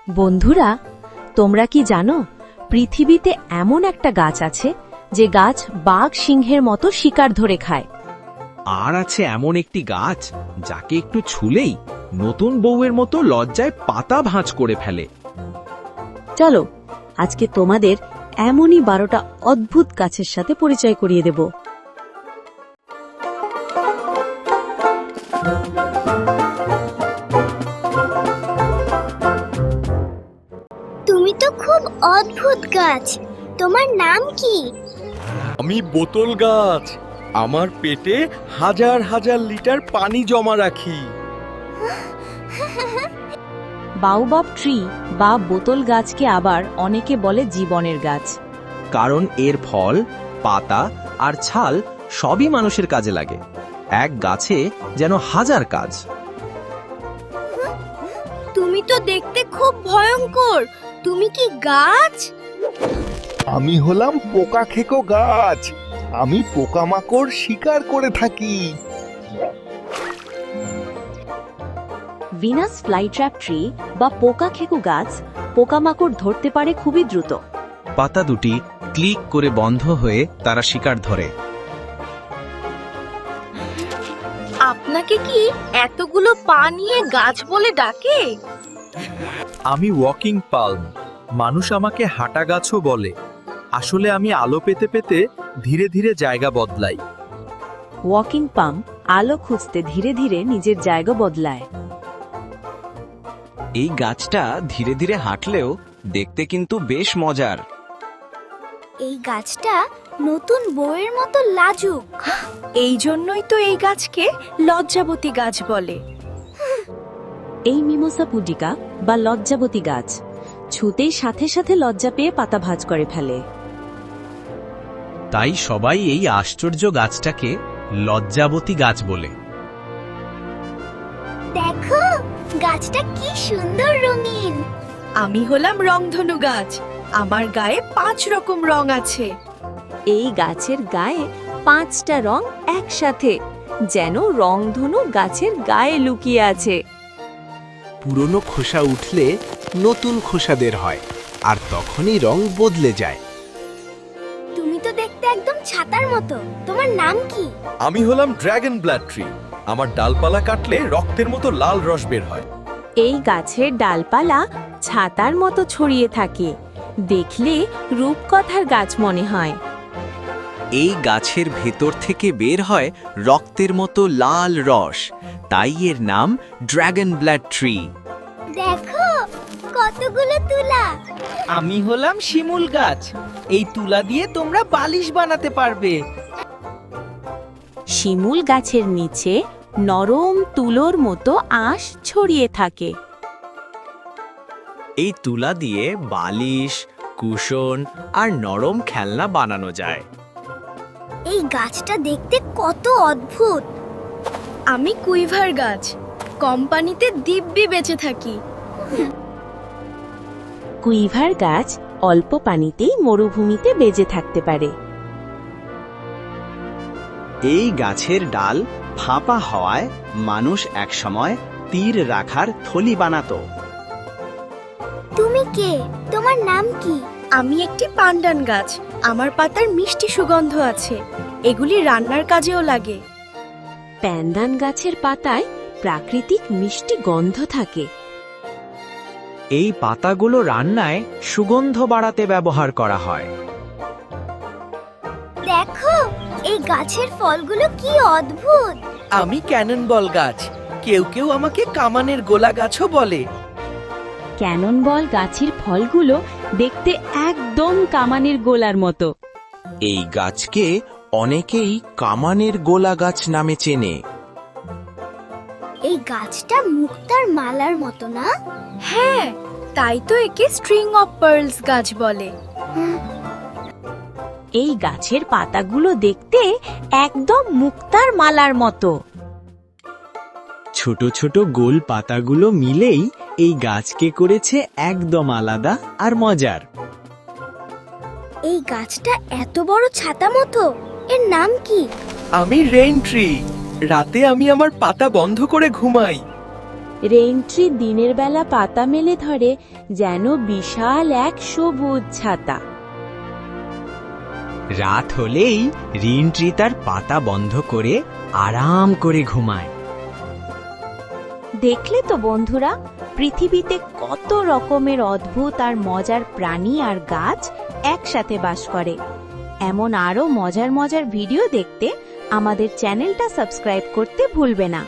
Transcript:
বন্ধুরা, তোমরা কি জানো পৃথিবীতে এমন একটা গাছ আছে যে গাছ বাঘ সিংহের মতো শিকার ধরে খায়? আর আছে এমন একটি গাছ যাকে একটু ছুলেই নতুন বউয়ের মতো লজ্জায় পাতা ভাঁজ করে ফেলে। চলো আজকে তোমাদের এমনই 12টা অদ্ভুত গাছের সাথে পরিচয় করিয়ে দেব। তুমি তো খুব অদ্ভুত গাছ, তোমার নাম কি? আমি বোতল গাছ। আমার পেটে হাজার হাজার লিটার পানি জমা রাখি। বাওবাব ট্রি বা বোতল গাছকে আবার অনেকে বলে জীবনের গাছ। কারণ এর ফল, পাতা আর ছাল সবই মানুষের কাজে লাগে। এক গাছে যেন হাজার কাজ। তুমি তো দেখতে খুব ভয়ঙ্কর, তুমি কি গাছ? আমি হলাম পোকা খেকো গাছ। আমি পোকামাকড় শিকার করে থাকি। ভিনাস ফ্লাইট্র্যাপ ট্রি বা পোকা খেকু গাছ পোকামাকড় ধরতে পারে খুবই দ্রুত। পাতা দুটি ক্লিক করে বন্ধ হয়ে তারা শিকার ধরে। আপনাকে কি এতগুলো পা নিয়ে গাছ বলে ডাকে? আমি ওয়াকিং পালম। মানুষ আমাকে হাঁটা গাছও বলে। আসলে আমি আলো পেতে পেতে ধীরে ধীরে জায়গা বদলাই। ওয়াকিং পাম আলো খুঁজতে ধীরে ধীরে নিজের জায়গা বদলায়। এই গাছটা ধীরে ধীরে হাঁটলেও দেখতে কিন্তু বেশ মজার। এই গাছটা নতুন বউয়ের মতো লাজুক। এই জন্যই তো এই গাছকে লজ্জাবতী গাছ বলে। এই মিমোসা পুডিকা বা লজ্জাবতী গাছ ছুতেই সাথে সাথে লজ্জা পেয়ে পাতা ভাঁজ করে ফেলে। তাই সবাই এই আশ্চর্য গাছটাকে লজ্জাবতী গাছ বলে। দেখো গাছটা কি সুন্দর রঙিন। আমি হলাম রংধনু গাছ। আমার গায়ে 5 রকম রং আছে। এই গাছের গায়ে 5টা রং একসাথে, যেন রংধনু গাছের গায়ে লুকিয়ে আছে। পুরনো খোসা উঠলে নতুন খোসা বের হয়, আর তখনই রং বদলে যায়। তুমি তো দেখতে একদম ছাতার মতো, তোমার নাম কি? আমি হলাম ড্রাগন ব্লাড ট্রি। আমার ডালপালা কাটলে রক্তের মতো লাল রস বের হয়। এই গাছের ডালপালা ছাতার মতো ছড়িয়ে থাকে, দেখলে রূপকথার গাছ মনে হয়। এই গাছের ভেতর থেকে বের হয় রক্তের মতো লাল রস, তাই এর নাম ড্রাগন ব্লাড ট্রি। দেখো কতগুলো তুলা। আমি হলাম শিমুল গাছ। এই তুলা দিয়ে তোমরা বালিশ বানাতে পারবে। শিমুল গাছের নিচে নরম তুলোর মতো আঁশ ছড়িয়ে থাকে। এই তুলা দিয়ে বালিশ, কুশন আর নরম খেলনা বানানো যায়। এই গাছটা দেখতে কত অদ্ভুত। আমি কুইভার গাছ। কোম্পানিতে দিব্যি বেঁচে থাকি। কুইভার গাছ অল্প পানিতেই মরুভূমিতে বেঁচে থাকতে পারে। এই গাছের ডাল ফাঁপা হওয়ায় মানুষ একসময় তীর রাখার থলি বানাতো। তুমি কে? তোমার নাম কি? আমি একটি পান্ডান গাছ। আমার পাতার মিষ্টি সুগন্ধ আছে। এগুলি রান্নার কাজেও লাগে। প্যান্দান গাছের পাতায় প্রাকৃতিক মিষ্টি গন্ধ থাকে। এই পাতাগুলো রান্নায় সুগন্ধ বাড়াতে ব্যবহার করা হয়। দেখো এই গাছের ফলগুলো কি অদ্ভুত। আমি ক্যানন বল গাছ। কেউ কেউ আমাকে কামানের গোলা গাছও বলে। ক্যানন বল গাছের ফলগুলো দেখতে একদম কামানের গোলার মতো। এই গাছকে অনেকেই কামানের গোলা গাছ নামে চেনে। এই গাছটা মুক্তার মালার মতো না? হ্যাঁ, তাই তো একে স্ট্রিং অফ পার্লস গাছ বলে। এই গাছের পাতাগুলো দেখতে একদম মুক্তার মালার মতো। ছোট ছোট গোল পাতাগুলো মিলেই এই গাছকে করেছে একদম আলাদা আর মজার। এই গাছটা এত বড় ছাতা মতো, এর নাম কি? আমি রেইন ট্রি। রাতে আমি আমার পাতা বন্ধ করে ঘুমাই। রেইনট্রি দিনের বেলা পাতা মেলে ধরে যেন বিশাল এক সবুজ ছাতা। রাত হলেই রিনট্রি তার পাতা বন্ধ করে আরাম করে ঘুমায়। দেখলে তো বন্ধুরা, পৃথিবীতে কত রকমের অদ্ভুত আর মজার প্রাণী আর গাছ একসাথে বাস করে। এমন আরো মজার মজার ভিডিও দেখতে আমাদের চ্যানেলটা সাবস্ক্রাইব করতে ভুলবে না।